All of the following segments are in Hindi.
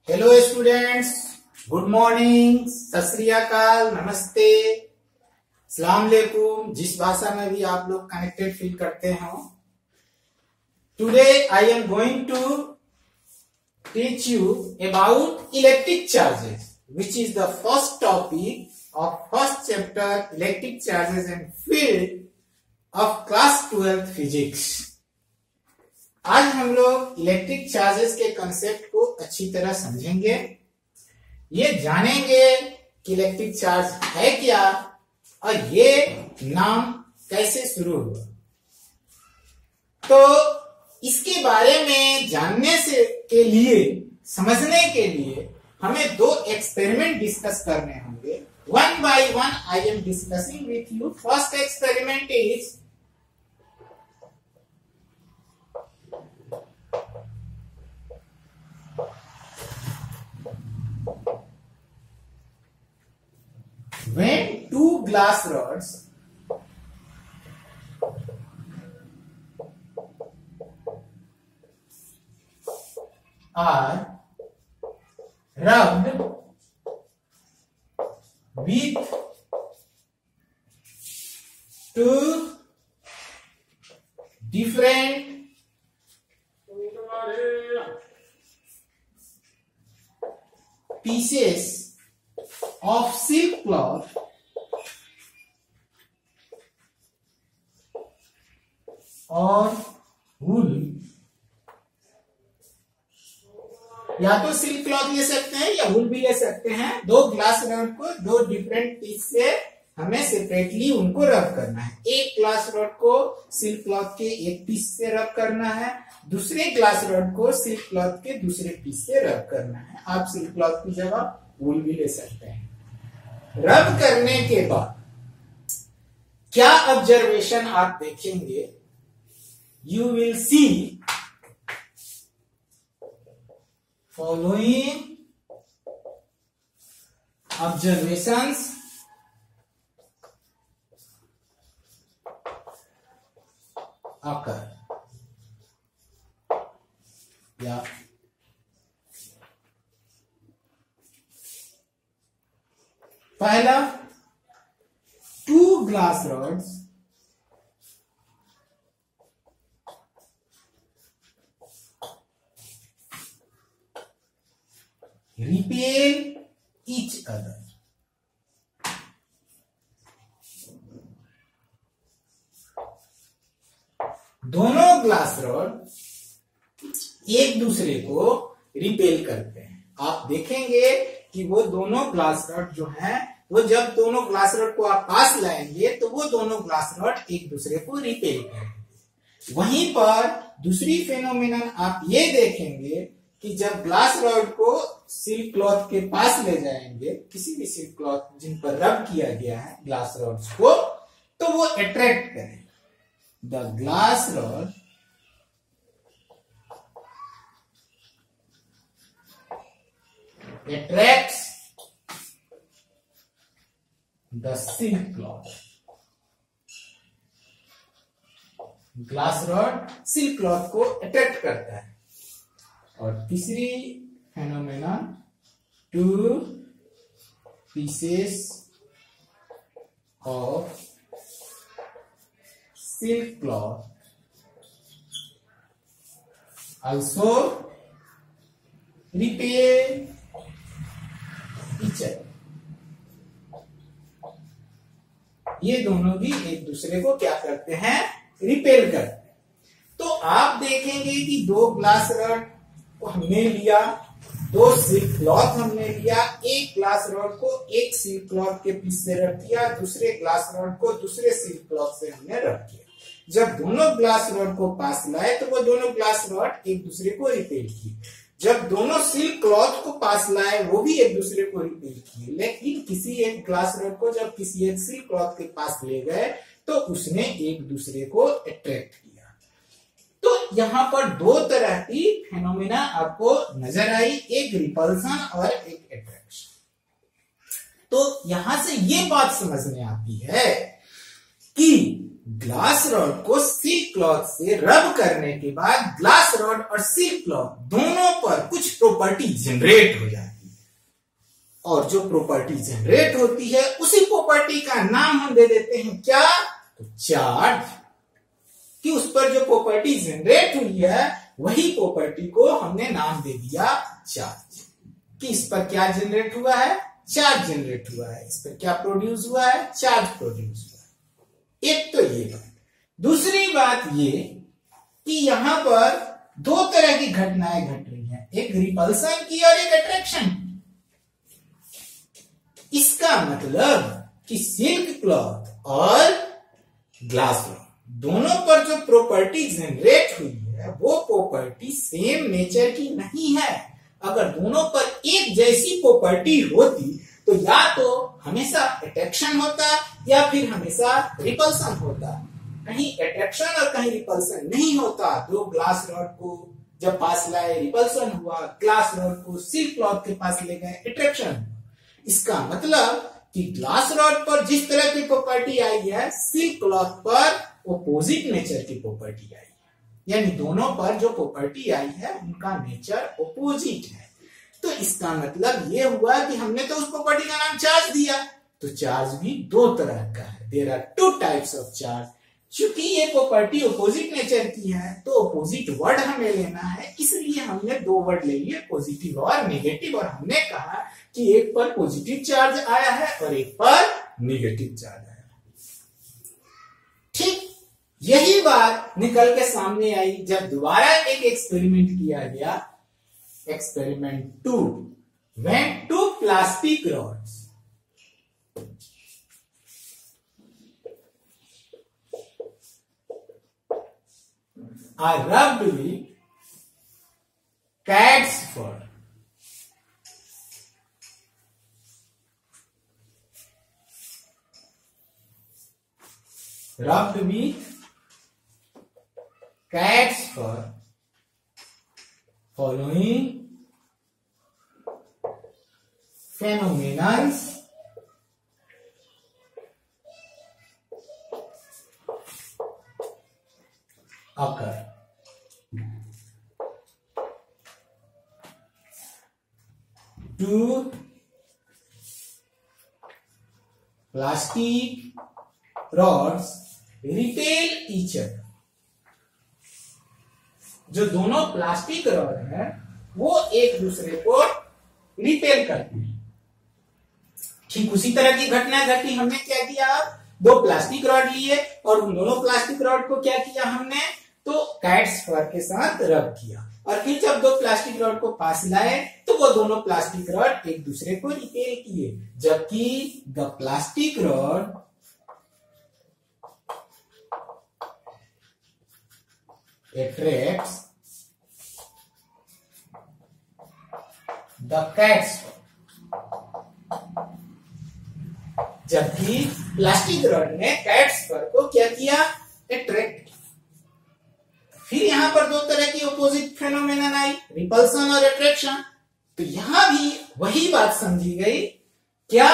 हेलो स्टूडेंट्स, गुड मॉर्निंग, सत श्री अकाल, नमस्ते, सलाम अलैकुम, जिस भाषा में भी आप लोग कनेक्टेड फील करते हो। Today I am going to teach you about electric charges, which is the first topic of first chapter electric charges and field of class 12th physics. आज हम लोग इलेक्ट्रिक चार्जेस के कंसेप्ट को अच्छी तरह समझेंगे, ये जानेंगे कि इलेक्ट्रिक चार्ज है क्या और ये नाम कैसे शुरू हुआ। तो इसके बारे में जानने से के लिए, समझने के लिए हमें दो एक्सपेरिमेंट डिस्कस करने होंगे। One by one I am discussing with you. First experiment is when two glass rods are rubbed with two different pieces of silk cloth और वूल, या तो सिल्क क्लॉथ ले सकते हैं या वूल भी ले सकते हैं। दो ग्लास रॉड को दो डिफरेंट पीस से हमें सेपरेटली उनको रब करना है। एक ग्लास रॉड को सिल्क क्लॉथ के एक पीस से रब करना है, दूसरे ग्लास रॉड को सिल्क क्लॉथ के दूसरे पीस से रब करना है। आप सिल्क क्लॉथ की जगह वूल भी ले सकते हैं। रब करने के बाद क्या ऑब्जर्वेशन आप देखेंगे, you will see following observations occur। या पहला, two glass rods repel each other। दोनों ग्लास रॉड एक दूसरे को रिपेल करते हैं। आप देखेंगे कि वो दोनों ग्लास रॉड जो है, वो जब दोनों ग्लास रॉड को आप पास लाएंगे तो वो दोनों ग्लास रॉड एक दूसरे को रिपेल करेंगे। वहीं पर दूसरी फेनोमेनन आप ये देखेंगे कि जब ग्लास रॉड को सिल्क क्लॉथ के पास ले जाएंगे, किसी भी सिल्क क्लॉथ जिन पर रब किया गया है ग्लास रॉड्स को, तो वो अट्रैक्ट करें। The glass rod attracts the silk cloth। Glass rod silk cloth को अट्रैक्ट करता है। और तीसरी phenomena, two pieces of silk cloth also repel each other। ये दोनों भी एक दूसरे को क्या करते हैं, रिपेल करते हैं। तो आप देखेंगे कि दो ग्लास रॉड को हमने लिया, दो सिल्क क्लॉथ हमने लिया, एक ग्लास रॉड को एक सिल्क क्लॉथ के पीस से रब किया, दूसरे ग्लास रॉड को दूसरे सिल्क क्लॉथ से हमने रब किया। जब दोनों ग्लास रॉड को पास लाए तो वो दोनों ग्लास रॉड एक दूसरे को रिपेल किए। जब दोनों सिल्क क्लॉथ को पास लाए वो भी एक दूसरे को रिपेल किए। लेकिन किसी एक ग्लास रॉड को जब किसी एक सिल्क क्लॉथ के पास ले गए तो उसने एक दूसरे को अट्रैक्ट किया। तो यहाँ पर दो तरह की फेनोमेना आपको नजर आई, एक रिपल्सन और एक अट्रैक्शन। तो यहां से ये बात समझ में आती है कि ग्लास रॉड को सिल्क क्लॉथ से रब करने के बाद ग्लास रॉड और सिल्क क्लॉथ दोनों पर कुछ प्रॉपर्टी जनरेट हो जाती है, और जो प्रॉपर्टी जनरेट होती है उसी प्रॉपर्टी का नाम हम दे देते हैं क्या, तो चार्ज। कि उस पर जो प्रॉपर्टी जनरेट हुई है वही प्रॉपर्टी को हमने नाम दे दिया चार्ज। कि इस पर क्या जनरेट हुआ है, चार्ज जनरेट हुआ है। इस पर क्या प्रोड्यूस हुआ है, चार्ज प्रोड्यूस हुआ है। एक तो ये बात। दूसरी बात ये कि यहां पर दो तरह की घटनाएं घट रही हैं, एक रिपल्सन की और एक अट्रैक्शन की। इसका मतलब कि सिल्क क्लॉथ और ग्लास रॉड दोनों पर जो प्रॉपर्टी जनरेट हुई है वो प्रॉपर्टी सेम नेचर की नहीं है। अगर दोनों पर एक जैसी प्रॉपर्टी होती तो या तो हमेशा अट्रैक्शन होता या फिर हमेशा रिपल्सन होता। कहीं अट्रैक्शन और कहीं रिपल्सन नहीं होता। दो ग्लास रॉड को जब पास लाए रिपल्सन हुआ, ग्लास रॉड को सिल्क क्लॉथ के पास ले गए अट्रैक्शन हुआ। इसका मतलब कि ग्लास रॉड पर जिस तरह की प्रॉपर्टी आई है सिल्क क्लॉथ पर ऑपोजिट नेचर की प्रॉपर्टी आई है। यानी दोनों पर जो प्रॉपर्टी आई है उनका नेचर ऑपोजिट है। तो इसका मतलब ये हुआ कि हमने तो उस प्रॉपर्टी का नाम चार्ज दिया, तो चार्ज भी दो तरह का है। There are two types of charge. चूंकि ये प्रॉपर्टी ऑपोजिट नेचर की है तो ऑपोजिट वर्ड हमें लेना है, इसलिए हमने दो वर्ड ले लिए, पॉजिटिव और नेगेटिव। और हमने कहा कि एक पर पॉजिटिव चार्ज आया है और एक पर नेगेटिव चार्ज आया है। ठीक यही बात निकल के सामने आई जब दोबारा एक एक्सपेरिमेंट किया गया। Experiment 2, when two plastic rods are rubbed with cat's fur, rubbed with cat's fur following phenomena occur. Two plastic rods repel each other. जो दोनों प्लास्टिक रॉड है वो एक दूसरे को रिपेल करती है। ठीक उसी तरह की घटना घटी। हमने क्या किया, दो प्लास्टिक रॉड लिए और उन दोनों प्लास्टिक रॉड को क्या किया हमने, तो कैट्स फर के साथ रब किया। और फिर जब दो प्लास्टिक रॉड को पास लाए तो वो दोनों प्लास्टिक रॉड एक दूसरे को रिपेल किए, जबकि the plastic rod attracts the cat's fur, जबकि प्लास्टिक रॉड ने कैट्स फर को क्या किया, अट्रैक्ट। फिर यहां पर दो तरह की ऑपोजिट फेनोमेनन आई, रिपल्सन और अट्रैक्शन। तो यहां भी वही बात समझी गई क्या,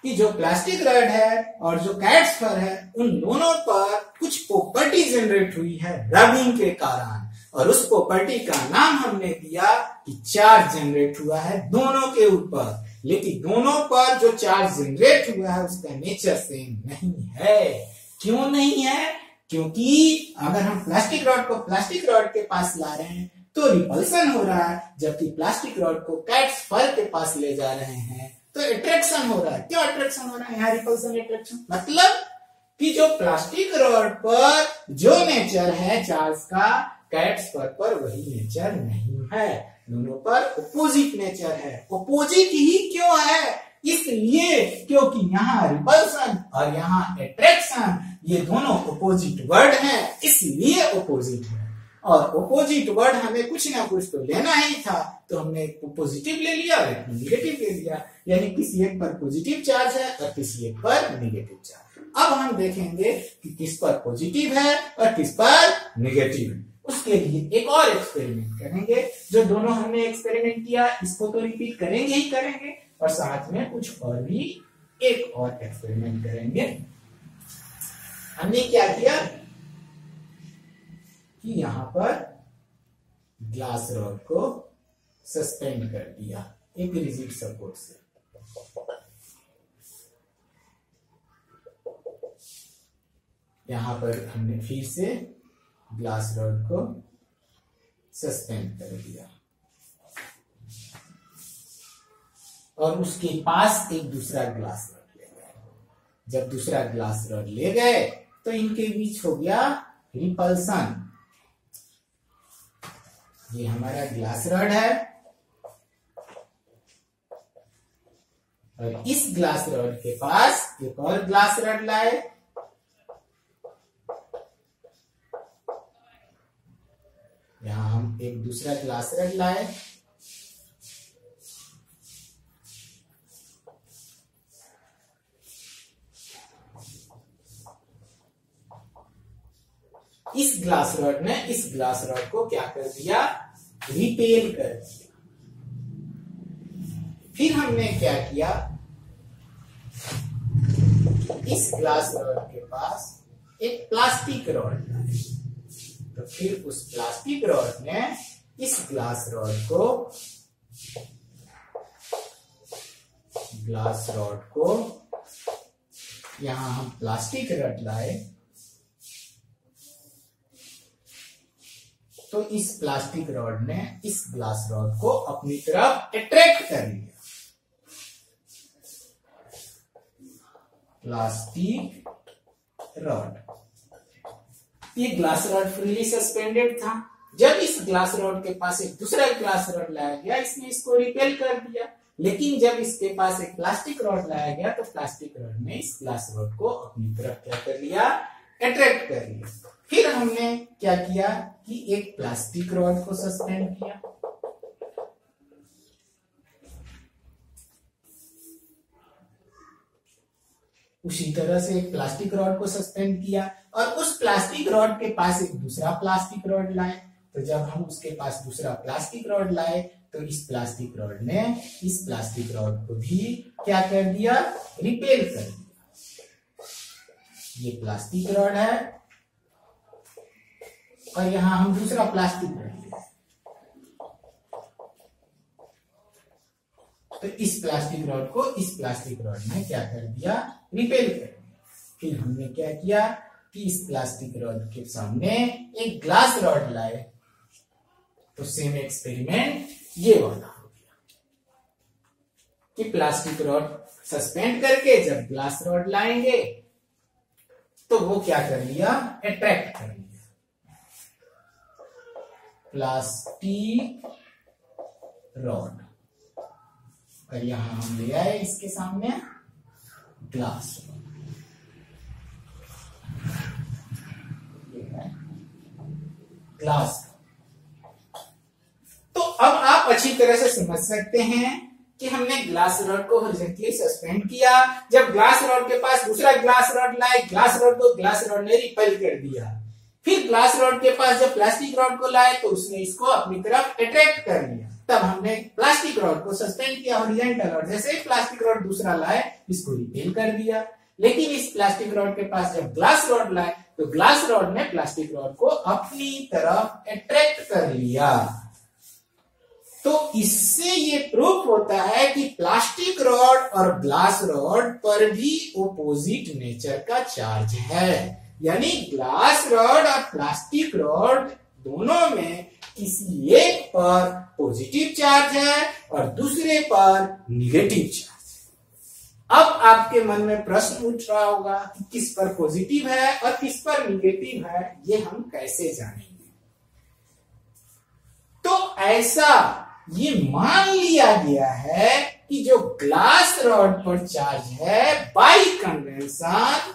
कि जो प्लास्टिक रॉड है और जो कैट्स फर है उन दोनों पर कुछ प्रॉपर्टी जनरेट हुई है रबिंग के कारण, और उस प्रॉपर्टी का नाम हमने दिया कि चार्ज जनरेट हुआ है दोनों के ऊपर। लेकिन दोनों पर जो चार्ज जनरेट हुआ है उसका नेचर सेम नहीं है। क्यों नहीं है, क्योंकि अगर हम प्लास्टिक रॉड को प्लास्टिक रॉड के पास ला रहे हैं तो रिपल्सन हो रहा है, जबकि प्लास्टिक रॉड को कैट्स फर के पास ले जा रहे हैं तो अट्रैक्शन हो रहा है। क्यों अट्रैक्शन हो रहा है, यहाँ रिपल्सन अट्रैक्शन, मतलब कि जो प्लास्टिक रॉड पर जो नेचर है चार्ज का कैट्स पर वही नेचर नहीं है। दोनों पर ऑपोजिट नेचर है। ऑपोजिट ही क्यों है, इसलिए क्योंकि यहाँ रिपल्सन और यहाँ अट्रैक्शन ये दोनों ऑपोजिट वर्ड हैं, इसलिए ऑपोजिट है। और ऑपोजिट वर्ड हमें कुछ ना कुछ तो लेना ही था, तो हमने एक पॉजिटिव ले लिया और एक निगेटिव ले लिया। यानी किसी एक पर पॉजिटिव चार्ज है और किसी एक पर निगेटिव चार्ज है। अब हम देखेंगे कि किस पर पॉजिटिव है और किस पर निगेटिव है। उसके लिए एक और एक्सपेरिमेंट करेंगे। जो दोनों हमने एक्सपेरिमेंट किया इसको तो रिपीट करेंगे ही करेंगे, और साथ में कुछ और भी एक और एक्सपेरिमेंट करेंगे। हमने क्या किया कि यहां पर ग्लास रॉड को सस्पेंड कर दिया एक रिजिड सपोर्ट से। यहां पर हमने फिर से ग्लास रॉड को सस्पेंड कर दिया और उसके पास एक दूसरा ग्लास रॉड ले गए। जब दूसरा ग्लास रॉड ले गए तो इनके बीच हो गया रिपल्सन। ये हमारा ग्लास रॉड है और इस ग्लास रॉड के पास एक और ग्लास रॉड लाए। यहां हम एक दूसरा ग्लास रॉड लाए। इस ग्लास रॉड ने इस ग्लास रॉड को क्या कर दिया, रिपेल कर दिया। फिर हमने क्या किया, इस ग्लास रॉड के पास एक प्लास्टिक रॉड लाए। तो फिर उस प्लास्टिक रॉड ने इस ग्लास रॉड को यहां हम प्लास्टिक रॉड लाए तो इस प्लास्टिक रॉड ने इस ग्लास रॉड को अपनी तरफ अट्रैक्ट कर लिया। प्लास्टिक रॉड, ये ग्लास रॉड फ्रीली सस्पेंडेड था। जब इस ग्लास रॉड के पास एक दूसरा ग्लास रॉड लाया गया, इसने इसको रिपेल कर दिया। लेकिन जब इसके पास एक प्लास्टिक रॉड लाया गया तो प्लास्टिक रॉड ने इस ग्लास रॉड को अपनी तरफ क्या कर लिया, अट्रैक्ट कर लिया। फिर हमने क्या किया कि एक प्लास्टिक रॉड को सस्पेंड किया। उसी तरह से एक प्लास्टिक रॉड को सस्पेंड किया और उस प्लास्टिक रॉड के पास एक दूसरा प्लास्टिक रॉड लाए। तो जब हम उसके पास दूसरा प्लास्टिक रॉड लाए तो इस प्लास्टिक रॉड ने इस प्लास्टिक रॉड को भी क्या कर दिया, रिपेल कर दिया। ये प्लास्टिक रॉड है और यहां हम दूसरा प्लास्टिक रॉड लिया। तो इस प्लास्टिक रॉड को इस प्लास्टिक रॉड ने क्या कर दिया, रिपेल कर दिया। फिर हमने क्या किया कि इस प्लास्टिक रॉड के सामने एक ग्लास रॉड लाए। तो सेम एक्सपेरिमेंट ये वाला हो गया कि प्लास्टिक रॉड सस्पेंड करके जब ग्लास रॉड लाएंगे तो वो क्या कर लिया, अट्रैक्ट कर लिया। प्लास्टिक रॉड और यहां हम ले आए इसके सामने ग्लास रॉड। ये है ग्लास। तो अब आप अच्छी तरह से समझ सकते हैं कि हमने ग्लास रॉड को हॉरिजॉन्टली सस्पेंड किया। जब ग्लास रॉड के पास दूसरा ग्लास रॉड लाए, ग्लास रॉड को ग्लास रॉड ने रिपेल कर दिया। फिर ग्लास रॉड के पास जब प्लास्टिक रॉड को लाए तो उसने इसको अपनी तरफ अट्रैक्ट कर लिया। तब हमने प्लास्टिक रॉड को सस्पेंड किया हॉरिजॉन्टल रॉड। जैसे ही प्लास्टिक रॉड दूसरा लाए, इसको रिपेल कर दिया। लेकिन इस प्लास्टिक रॉड के पास जब ग्लास रॉड लाए तो ग्लास रॉड ने प्लास्टिक रॉड को अपनी तरफ अट्रैक्ट कर लिया। तो इससे ये प्रूफ होता है कि प्लास्टिक रॉड और ग्लास रॉड पर भी ओपोजिट नेचर का चार्ज है। यानी ग्लास रॉड और प्लास्टिक रॉड दोनों में किसी एक पर पॉजिटिव चार्ज है और दूसरे पर निगेटिव चार्ज। अब आपके मन में प्रश्न उठ रहा होगा कि किस पर पॉजिटिव है और किस पर निगेटिव है, ये हम कैसे जानेंगे। तो ऐसा ये मान लिया गया है कि जो ग्लास रॉड पर चार्ज है बाय कन्वेंशन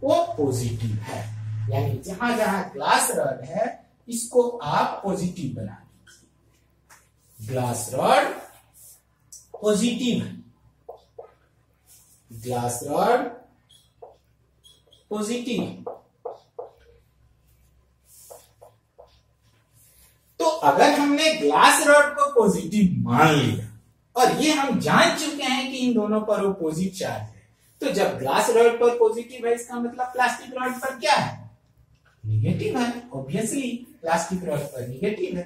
वो पॉजिटिव है। यानी जहां जहां ग्लास रॉड है इसको आप पॉजिटिव बना दीजिए। ग्लास रॉड पॉजिटिव है, ग्लास रॉड पॉजिटिव। तो अगर हमने ग्लास रॉड को पॉजिटिव मान लिया और ये हम जान चुके हैं कि इन दोनों पर अपोजिट चार्ज है, तो जब ग्लास रॉड पर पॉजिटिव है इसका मतलब प्लास्टिक रॉड पर क्या है, निगेटिव है। ऑब्वियसली प्लास्टिक रॉड पर निगेटिव है,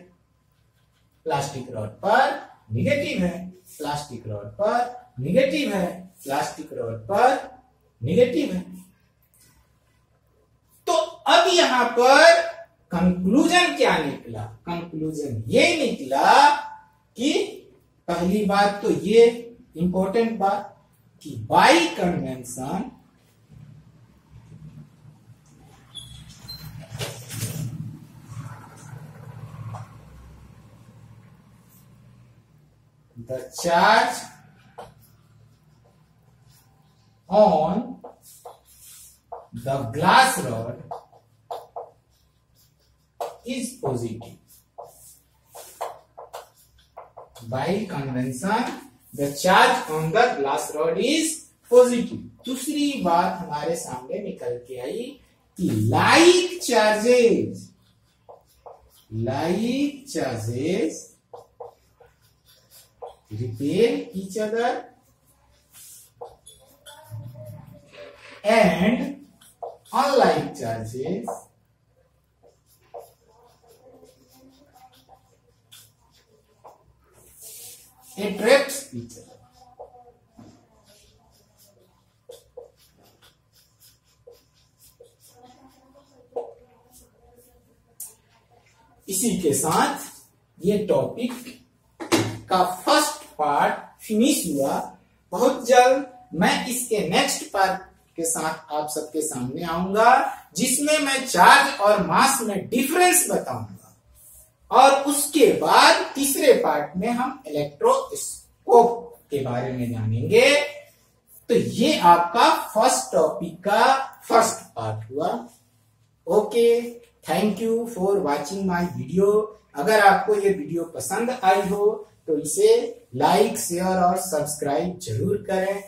प्लास्टिक रॉड पर निगेटिव है, प्लास्टिक रॉड पर निगेटिव है, प्लास्टिक रॉड पर निगेटिव है। तो अब यहां पर कंक्लूजन क्या निकला, कंक्लूजन ये निकला कि पहली बात तो ये इंपॉर्टेंट बात कि bye convention the charge on the glass rod is positive. By convention, the charge on the glass rod is positive. दूसरी बात हमारे सामने निकल के आई कि like charges repel each other and unlike charges attracts each other. इसी के साथ ये टॉपिक का फर्स्ट पार्ट फिनिश हुआ। बहुत जल्द मैं इसके नेक्स्ट पार्ट के साथ आप सबके सामने आऊंगा, जिसमें मैं चार्ज और मास में डिफरेंस बताऊंगा। और उसके बाद तीसरे पार्ट में हम इलेक्ट्रोस्कोप के बारे में जानेंगे। तो ये आपका फर्स्ट टॉपिक का फर्स्ट पार्ट हुआ। Okay, thank you for watching my video. अगर आपको ये वीडियो पसंद आई हो तो इसे लाइक, शेयर और सब्सक्राइब जरूर करें।